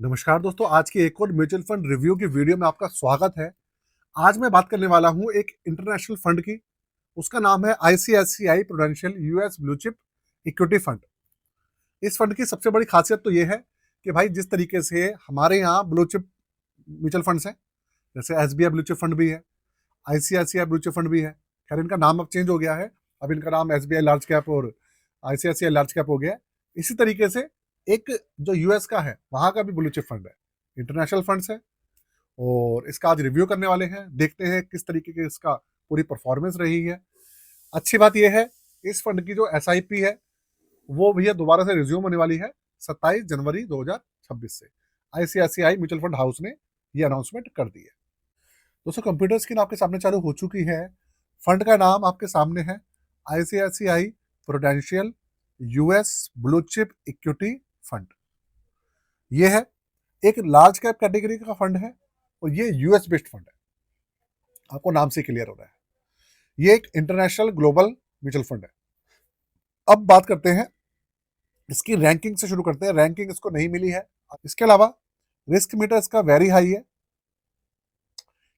नमस्कार दोस्तों, आज की एक और म्यूचुअल फंड रिव्यू की वीडियो में आपका स्वागत है। आज मैं बात करने वाला हूं एक इंटरनेशनल फंड की। उसका नाम है ICICI prudential US blue chip equity fund. इस फंड की सबसे बड़ी खासियत तो ये है कि भाई जिस तरीके से हमारे यहाँ ब्लू चिप म्यूचुअल फंड्स हैं, जैसे एसबीआई ब्लू चिप फंड भी है, आईसीआईसीआई ब्लू चिप फंड भी है। खैर इनका नाम अब चेंज हो गया है, अब इनका नाम एसबीआई लार्ज कैप और आईसीआईसीआई लार्ज कैप हो गया है। इसी तरीके से एक जो यूएस का है वहाँ का भी ब्लू चिप फंड है, इंटरनेशनल फंड्स है। और इसका आज रिव्यू करने वाले हैं, देखते हैं किस तरीके की इसका पूरी परफॉर्मेंस रही है। अच्छी बात यह है, इस फंड की जो एसआईपी है वो भैया दोबारा से रिज्यूम होने वाली है 27 जनवरी 2026 से। आईसीआईसीआई म्यूचुअल फंड हाउस ने ये अनाउंसमेंट कर दी है। दोस्तों, कंप्यूटर स्क्रीन आपके सामने चालू हो चुकी है। फंड का नाम आपके सामने है ICICI prudential US blue chip equity fund. ये है एक लार्ज कैप कैटेगरी का फंड है और ये यूएस बेस्ड फंड है, आपको नाम से क्लियर हो रहा है। ये एक इंटरनेशनल ग्लोबल म्यूचुअल फंड है। अब बात करते हैं इसकी रैंकिंग से, शुरू करते हैं। रैंकिंग इसको नहीं मिली है। इसके अलावा रिस्क मीटर इसका वेरी हाई है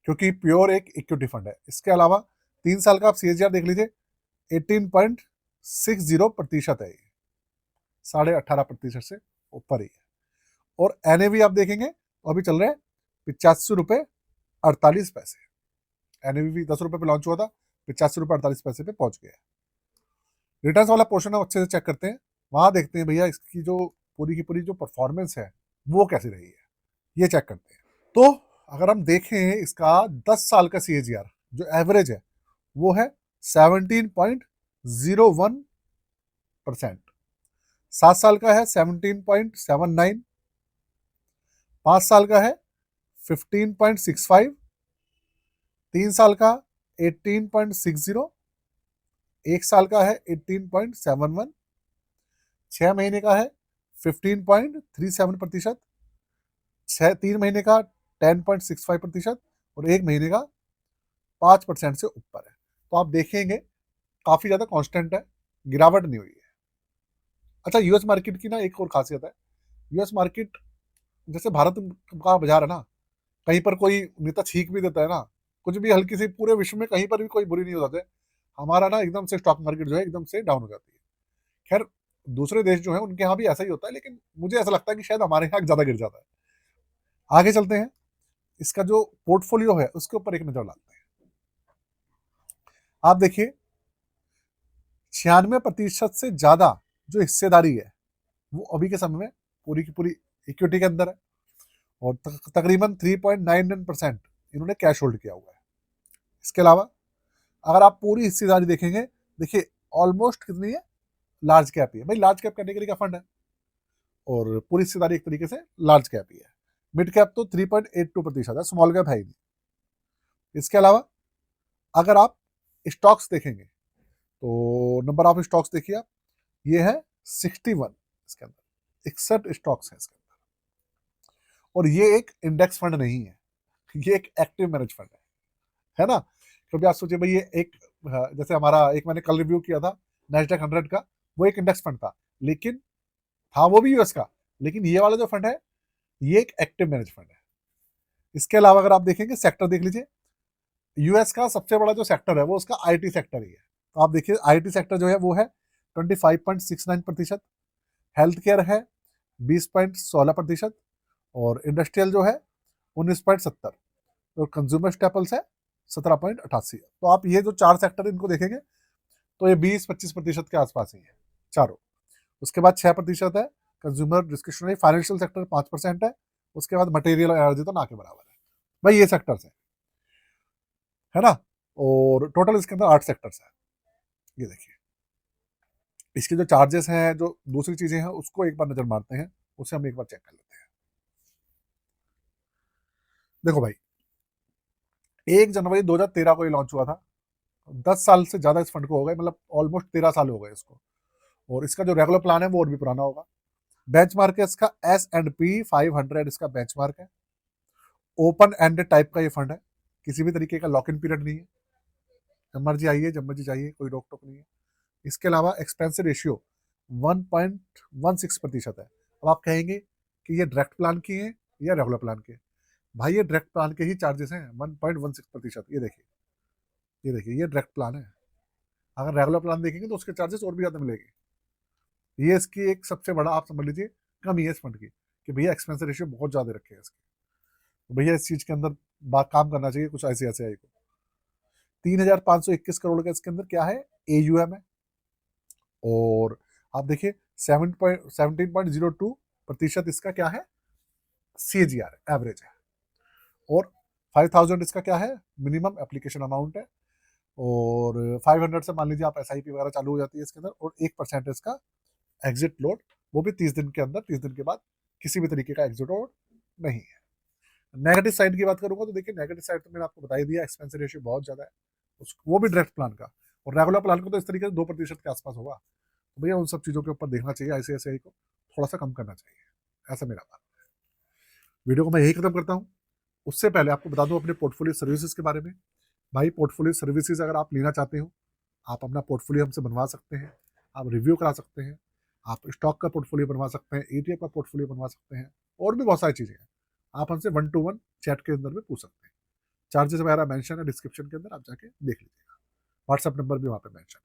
क्योंकि प्योर एक इक्विटी फंड है। इसके अलावा 3 साल का आप सीएजीआर देख लीजिए, 18.60% है। ये 18.5% से ऊपर ही है। और एनएवी आप देखेंगे तो अभी चल रहे हैं 85 रुपये 48 पैसे। एनएवी 10 रुपये पे लॉन्च हुआ था, 85 रुपये 48 पैसे पे पहुंच गया है। रिटर्न वाला पोर्शन हम अच्छे से चेक करते हैं, वहां देखते हैं भैया इसकी जो पूरी की पूरी जो परफॉर्मेंस है वो कैसी रही है, ये चेक करते हैं। तो अगर हम देखें इसका 10 साल का सीएजीआर जो एवरेज है वो है 17.01%। 7 साल का है 17.79, 5 साल का है 15.65, 3 साल का 18.60, 1 साल का है 18.71, 6 महीने का है 15.37%, 3 महीने का 10.65% और 1 महीने का 5% से ऊपर है। तो आप देखेंगे काफी ज्यादा कांस्टेंट है, गिरावट नहीं हुई है। अच्छा, यूएस मार्केट की ना एक और खासियत है। यूएस मार्केट जैसे भारत का बाजार है ना, कहीं पर कोई नेता छींक भी देता है ना, कुछ भी हल्की सी, पूरे विश्व में कहीं पर भी कोई बुरी नहीं हो जाती, हमारा ना एकदम से स्टॉक मार्केट जो है एकदम से डाउन हो जाती है। खैर दूसरे देश जो है उनके यहाँ भी ऐसा ही होता है, लेकिन मुझे ऐसा लगता है कि शायद हमारे यहाँ ज्यादा गिर जाता है। आगे चलते हैं, इसका जो पोर्टफोलियो है उसके ऊपर एक नजर डालते हैं। आप देखिए 96% से ज्यादा जो हिस्सेदारी है वो अभी के समय में पूरी की पूरी इक्विटी के अंदर है और तकरीबन 3.99% इन्होंने कैश होल्ड किया हुआ है। इसके अलावा अगर आप पूरी हिस्सेदारी देखेंगे, देखिए ऑलमोस्ट कितनी है, लार्ज कैप ही है। भाई लार्ज कैप कैटेगरी का फंड है और पूरी हिस्सेदारी एक तरीके से लार्ज कैप ही है। मिड कैप तो 3.82% है, स्मॉल कैप है ही नहीं। इसके अलावा अगर आप स्टॉक्स देखेंगे तो नंबर ऑफ स्टॉक्स देखिए आप, ये है 61, इसके अंदर 61 स्टॉक्स है इसके अंदर। और ये एक इंडेक्स फंड नहीं है, ये एक एक्टिव मैनेज फंड है ना। क्योंकि आप सोचिए भाई, ये एक जैसे हमारा एक मैंने कल रिव्यू किया था नैस्डैक 100 का, वो एक इंडेक्स फंड था, लेकिन था वो भी यूएस का, लेकिन ये वाला जो फंड है ये एक एक्टिव मैनेज फंड है। इसके अलावा अगर आप देखेंगे सेक्टर देख लीजिए, यूएस का सबसे बड़ा जो सेक्टर है वो उसका आईटी सेक्टर ही है। तो आप देखिए आईटी सेक्टर जो है वो है 25.69%, हेल्थ केयर है 20.16% और इंडस्ट्रियल जो है 19.70 और कंज्यूमर स्टेपल्स है 17.88। तो आप ये जो 4 सेक्टर इनको देखेंगे तो ये 20-25% के आसपास ही है चारों। उसके बाद 6% है कंज्यूमर डिस्क्रिशनरी, फाइनेंशियल सेक्टर 5% है। उसके बाद मटेरियल एनर्जी तो ना के बराबर है। भाई ये सेक्टर्स है ना। और टोटल इसके अंदर 8 सेक्टर्स है। ये देखिए इसके जो चार्जेस हैं, जो दूसरी चीजें हैं, उसको एक बार नजर मारते हैं, उसे हम एक बार चेक कर लेते हैं। देखो भाई, 1 जनवरी 2013 को ये लॉन्च हुआ था। 10 साल से ज्यादा इस फंड को हो गए, मतलब ऑलमोस्ट 13 साल हो गए इसको। और इसका जो रेगुलर प्लान है वो और भी पुराना होगा। बेंचमार्क है इसका S&P 500, इसका बेंचमार्क है। ओपन एंडेड टाइप का ये फंड है, किसी भी तरीके का लॉक इन पीरियड नहीं है, जब मर्जी आइए जब मर्जी जाइए, कोई रोक टोक नहीं है। इसके अलावा एक्सपेंस रेशियो 1.16% है। अब आप कहेंगे कि ये डायरेक्ट प्लान की है या रेगुलर प्लान के। भाई ये डायरेक्ट प्लान के ही चार्जेस हैं 1.16%। ये देखिए, ये देखिए, ये डायरेक्ट प्लान है। अगर रेगुलर प्लान देखेंगे तो उसके चार्जेस और भी ज़्यादा मिलेंगे। ये इसकी एक सबसे बड़ा आप समझ लीजिए कमी है इस फंड की, कि भैया एक्सपेंस रेशियो बहुत ज़्यादा रखे हैं इसके। तो भैया इस चीज़ के अंदर बात काम करना चाहिए कुछ ICICI को। 3,521 करोड़ का इसके अंदर क्या है, AUM है। और आप देखिए 17.02% इसका क्या है, CAGR एवरेज है। और 5,000 इसका क्या है, मिनिमम एप्लीकेशन अमाउंट है। और 500 से मान लीजिए आप SIP वगैरह चालू हो जाती है इसके अंदर। और 1% इसका एग्जिट लोड, वो भी 30 दिन के अंदर, 30 दिन के बाद किसी भी तरीके का एग्जिट लोड नहीं है। नेगेटिव साइड की बात करूंगा तो देखिए, नेगेटिव साइड तो मैंने आपको बता ही दिया, एक्सपेंस रेशियो बहुत ज्यादा है वो भी डायरेक्ट प्लान का। और रेगुलर प्लान का तो इस तरीके से 2% के आसपास होगा। तो भैया उन सब चीज़ों के ऊपर देखना चाहिए, ICICI को थोड़ा सा कम करना चाहिए, ऐसा मेरा मानना है। वीडियो को मैं यही खत्म करता हूँ। उससे पहले आपको बता दूं अपने पोर्टफोलियो सर्विसेज के बारे में। भाई पोर्टफोलियो सर्विसेज अगर आप लेना चाहते हो, आप अपना पोर्टफोलियो हमसे बनवा सकते हैं। आप रिव्यू करा सकते हैं, आप स्टॉक का पोर्टफोलियो बनवा सकते हैं, ETF का पोर्टफोलियो बनवा सकते हैं, और भी बहुत सारी चीज़ें हैं। आप हमसे 1 to 1 चैट के अंदर भी पूछ सकते हैं। चार्जेस वगैरह मेंशन है डिस्क्रिप्शन के अंदर, आप जाके देख लीजिएगा। व्हाट्सएप नंबर भी वहाँ पे मेंशन है।